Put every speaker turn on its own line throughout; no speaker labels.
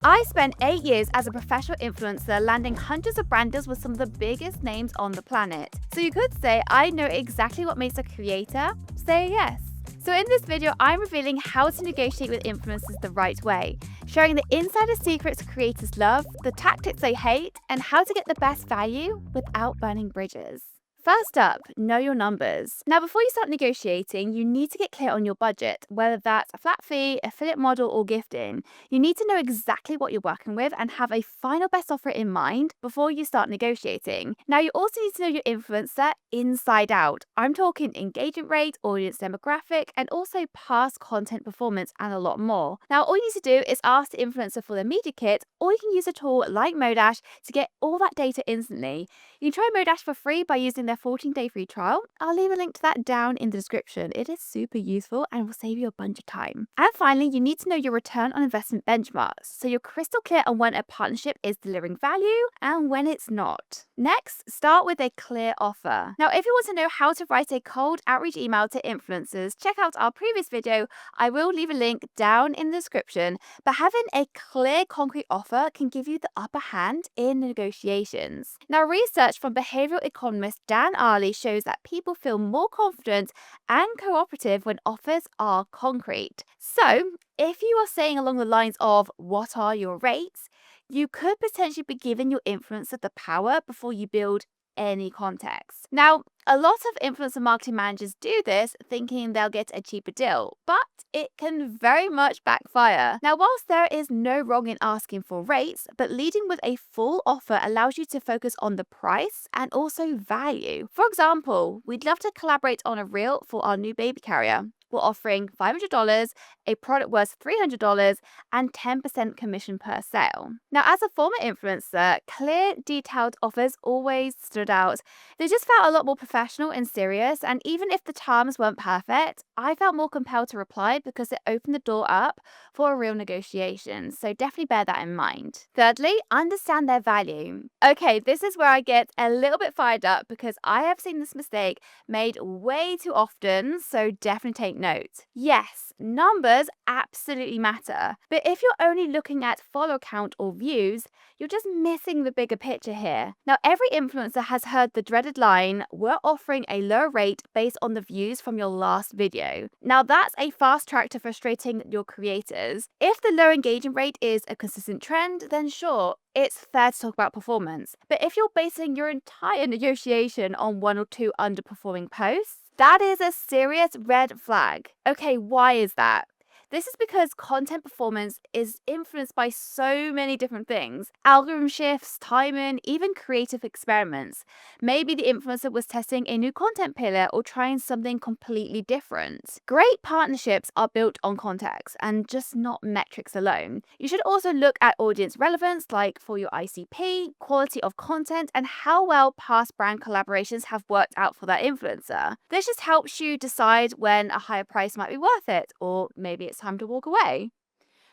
I spent 8 years as a professional influencer, landing hundreds of brand deals with some of the biggest names on the planet. So you could say I know exactly what makes a creator say yes. So in this video, I'm revealing how to negotiate with influencers the right way, sharing the insider secrets creators love, the tactics they hate, and how to get the best value without burning bridges. First up, know your numbers. Now, before you start negotiating, you need to get clear on your budget, whether that's a flat fee, affiliate model, or gifting. You need to know exactly what you're working with and have a final best offer in mind before you start negotiating. Now, you also need to know your influencer inside out. I'm talking engagement rate, audience demographic, and also past content performance, and a lot more. Now, all you need to do is ask the influencer for their media kit, or you can use a tool like Modash to get all that data instantly. You can try Modash for free by using their 14-day free trial. I'll leave a link to that down in the description. It is super useful and will save you a bunch of time. And finally, you need to know your return on investment benchmarks, so you're crystal clear on when a partnership is delivering value and when it's not. Next, start with a clear offer. Now, if you want to know how to write a cold outreach email to influencers, check out our previous video. I will leave a link down in the description, but having a clear, concrete offer can give you the upper hand in negotiations. Now, research from behavioral economist Dan Ali shows that people feel more confident and cooperative when offers are concrete. So, if you are saying along the lines of, "What are your rates?" you could potentially be giving your influencer the power before you build any context. Now, a lot of influencer marketing managers do this thinking they'll get a cheaper deal, but it can very much backfire. Now, whilst there is no wrong in asking for rates, but leading with a full offer allows you to focus on the price and also value. For example, we'd love to collaborate on a reel for our new baby carrier. We're offering $500, a product worth $300, and 10% commission per sale. Now, as a former influencer, clear, detailed offers always stood out. They just felt a lot more professional and serious, and even if the terms weren't perfect, I felt more compelled to reply because it opened the door up for a real negotiation. So definitely bear that in mind. Thirdly, understand their value. Okay, this is where I get a little bit fired up because I have seen this mistake made way too often, so definitely take note. Yes, numbers absolutely matter, but if you're only looking at follow count or views, you're just missing the bigger picture here. Now, every influencer has heard the dreaded line, "We're offering a lower rate based on the views from your last video." Now, that's a fast track to frustrating your creators. If the low engagement rate is a consistent trend, then sure, it's fair to talk about performance. But if you're basing your entire negotiation on one or two underperforming posts, that is a serious red flag. Okay, why is that? This is because content performance is influenced by so many different things: algorithm shifts, timing, even creative experiments. Maybe the influencer was testing a new content pillar or trying something completely different. Great partnerships are built on context and just not metrics alone. You should also look at audience relevance, like for your ICP, quality of content, and how well past brand collaborations have worked out for that influencer. This just helps you decide when a higher price might be worth it, or maybe it's time to walk away.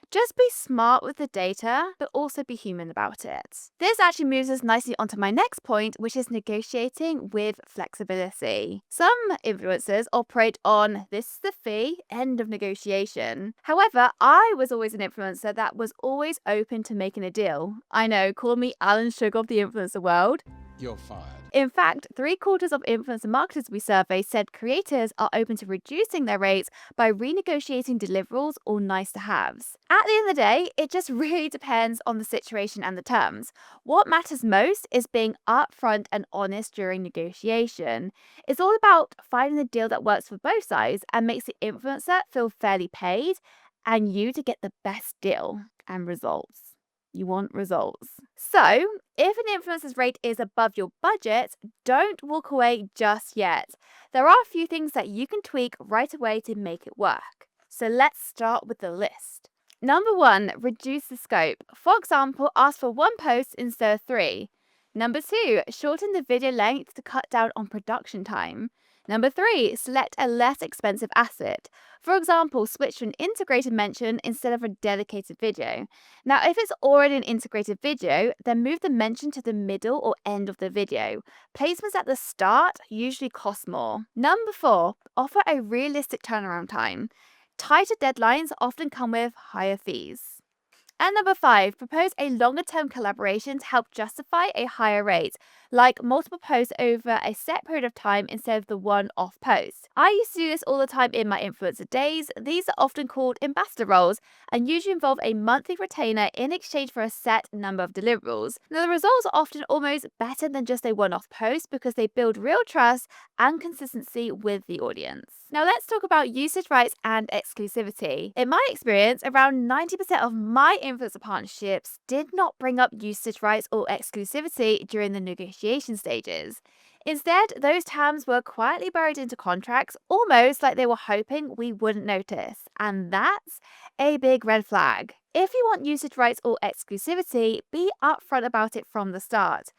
Just be smart with the data, but also be human about it. This actually moves us nicely onto my next point, which is negotiating with flexibility. Some influencers operate on "this is the fee, end of negotiation." However, I was always an influencer that was always open to making a deal. I know, call me Alan Sugar of the influencer world.
You're fired.
In fact, 3/4 of influencer marketers we surveyed said creators are open to reducing their rates by renegotiating deliverables or nice to haves. At the end of the day, it just really depends on the situation and the terms. What matters most is being upfront and honest during negotiation. It's all about finding the deal that works for both sides and makes the influencer feel fairly paid and you to get the best deal and results. You want results. So, if an influencer's rate is above your budget, don't walk away just yet. There are a few things that you can tweak right away to make it work. So let's start with the list. Number 1, reduce the scope. For example, ask for 1 post instead of 3. Number 2, shorten the video length to cut down on production time. Number 3, select a less expensive asset. For example, switch to an integrated mention instead of a dedicated video. Now, if it's already an integrated video, then move the mention to the middle or end of the video. Placements at the start usually cost more. Number 4, offer a realistic turnaround time. Tighter deadlines often come with higher fees. And number 5, propose a longer term collaboration to help justify a higher rate, like multiple posts over a set period of time instead of the one off post. I used to do this all the time in my influencer days. These are often called ambassador roles and usually involve a monthly retainer in exchange for a set number of deliverables. Now, the results are often almost better than just a one off post because they build real trust and consistency with the audience. Now, let's talk about usage rights and exclusivity. In my experience, around 90% of my influencer partnerships did not bring up usage rights or exclusivity during the negotiation stages. Instead, those terms were quietly buried into contracts, almost like they were hoping we wouldn't notice. And that's a big red flag. If you want usage rights or exclusivity, be upfront about it from the start.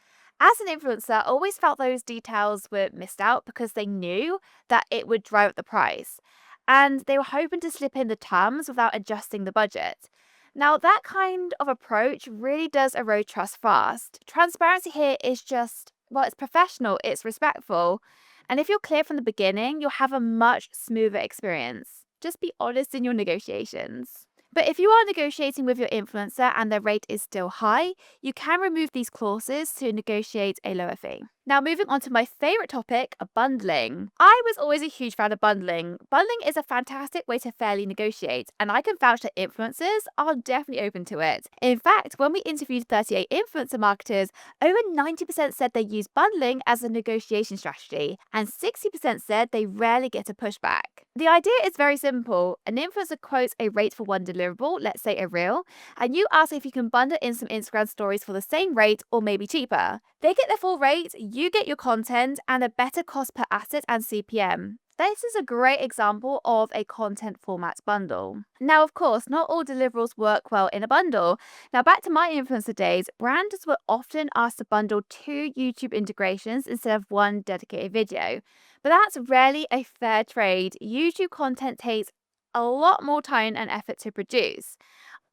As an influencer, I always felt those details were missed out because they knew that it would drive up the price. And they were hoping to slip in the terms without adjusting the budget. Now, that kind of approach really does erode trust fast. Transparency here is just, well, it's professional, it's respectful. And if you're clear from the beginning, you'll have a much smoother experience. Just be honest in your negotiations. But if you are negotiating with your influencer and their rate is still high, you can remove these clauses to negotiate a lower fee. Now, moving on to my favorite topic, bundling. I was always a huge fan of bundling. Bundling is a fantastic way to fairly negotiate, and I can vouch that influencers are definitely open to it. In fact, when we interviewed 38 influencer marketers, over 90% said they use bundling as a negotiation strategy, and 60% said they rarely get a pushback. The idea is very simple. An influencer quotes a rate for one deliverable, let's say a reel, and you ask if you can bundle in some Instagram stories for the same rate or maybe cheaper. They get their full rate, you get your content, and a better cost per asset and CPM. This is a great example of a content format bundle. Now, of course, not all deliverables work well in a bundle. Now, back to my influencer days, brands were often asked to bundle 2 YouTube integrations instead of one dedicated video. But that's rarely a fair trade. YouTube content takes a lot more time and effort to produce.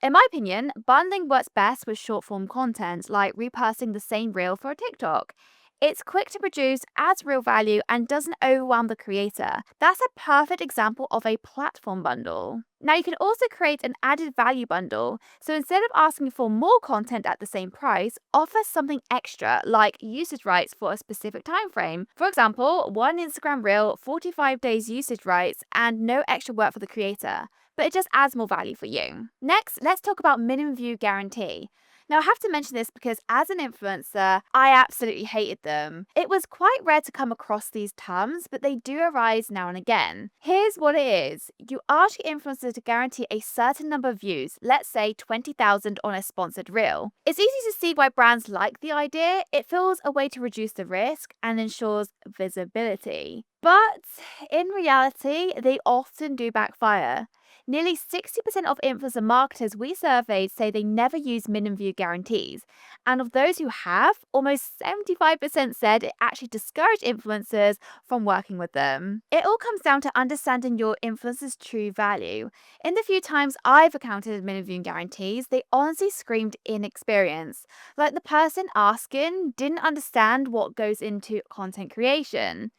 In my opinion, bundling works best with short form content, like repurposing the same reel for a TikTok. It's quick to produce, adds real value, and doesn't overwhelm the creator. That's a perfect example of a platform bundle. Now, you can also create an added value bundle. So instead of asking for more content at the same price, offer something extra, like usage rights for a specific time frame. For example, one Instagram reel, 45 days usage rights, and no extra work for the creator. But it just adds more value for you. Next, let's talk about minimum view guarantee. Now, I have to mention this because as an influencer, I absolutely hated them. It was quite rare to come across these terms, but they do arise now and again. Here's what it is. You ask your influencer to guarantee a certain number of views, let's say 20,000 on a sponsored reel. It's easy to see why brands like the idea. It feels a way to reduce the risk and ensures visibility. But in reality, they often do backfire. Nearly 60% of influencer marketers we surveyed say they never use minimum view guarantees. And of those who have, almost 75% said it actually discouraged influencers from working with them. It all comes down to understanding your influencer's true value. In the few times I've encountered minimum view guarantees, they honestly screamed inexperience. Like the person asking didn't understand what goes into content creation.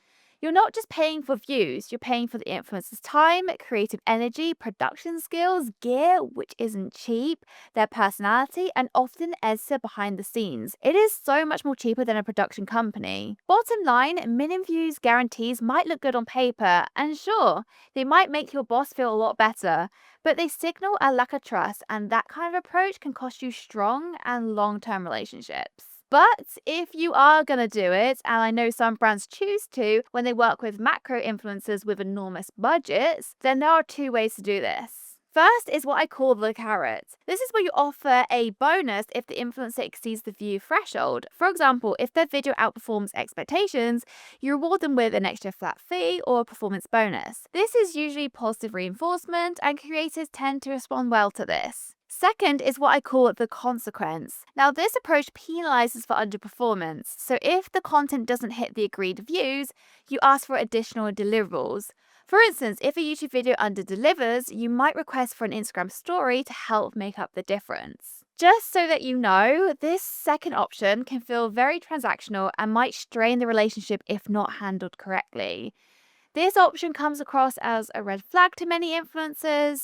You're not just paying for views, you're paying for the influencer's time, creative energy, production skills, gear, which isn't cheap, their personality, and often editor behind the scenes. It is so much more cheaper than a production company. Bottom line, minimum views guarantees might look good on paper, and sure, they might make your boss feel a lot better, but they signal a lack of trust, and that kind of approach can cost you strong and long-term relationships. But if you are going to do it, and I know some brands choose to when they work with macro influencers with enormous budgets, then there are 2 ways to do this. First is what I call the carrot. This is where you offer a bonus if the influencer exceeds the view threshold. For example, if their video outperforms expectations, you reward them with an extra flat fee or a performance bonus. This is usually positive reinforcement, and creators tend to respond well to this. Second is what I call the consequence. Now, this approach penalizes for underperformance. So if the content doesn't hit the agreed views, you ask for additional deliverables. For instance, if a YouTube video underdelivers, you might request for an Instagram story to help make up the difference. Just so that you know, this second option can feel very transactional and might strain the relationship if not handled correctly. This option comes across as a red flag to many influencers,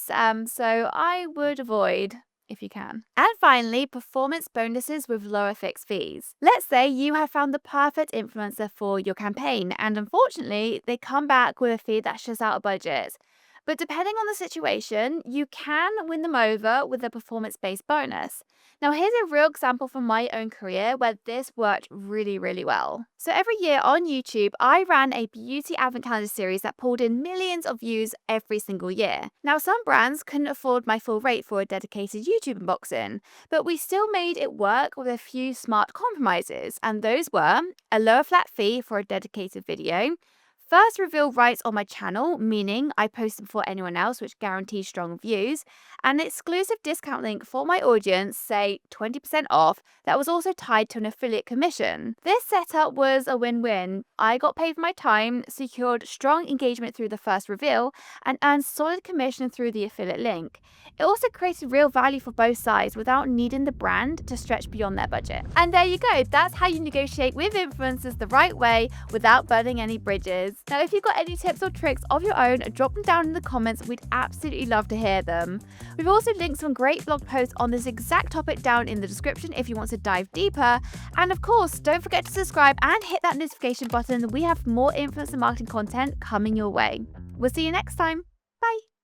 so I would avoid if you can. And finally, performance bonuses with lower fixed fees. Let's say you have found the perfect influencer for your campaign, and unfortunately, they come back with a fee that's just out of budget. But depending on the situation, you can win them over with a performance-based bonus. Now, here's a real example from my own career where this worked really, really well. So every year on YouTube, I ran a beauty advent calendar series that pulled in millions of views every single year. Now, some brands couldn't afford my full rate for a dedicated YouTube unboxing, but we still made it work with a few smart compromises, and those were a lower flat fee for a dedicated video, first reveal rights on my channel, meaning I post them before anyone else, which guarantees strong views, and an exclusive discount link for my audience, say 20% off, that was also tied to an affiliate commission. This setup was a win-win. I got paid for my time, secured strong engagement through the first reveal, and earned solid commission through the affiliate link. It also created real value for both sides without needing the brand to stretch beyond their budget. And there you go, that's how you negotiate with influencers the right way without burning any bridges. Now, if you've got any tips or tricks of your own, drop them down in the comments. We'd absolutely love to hear them. We've also linked some great blog posts on this exact topic down in the description if you want to dive deeper. And of course, don't forget to subscribe and hit that notification button. We have more influencer marketing content coming your way. We'll see you next time.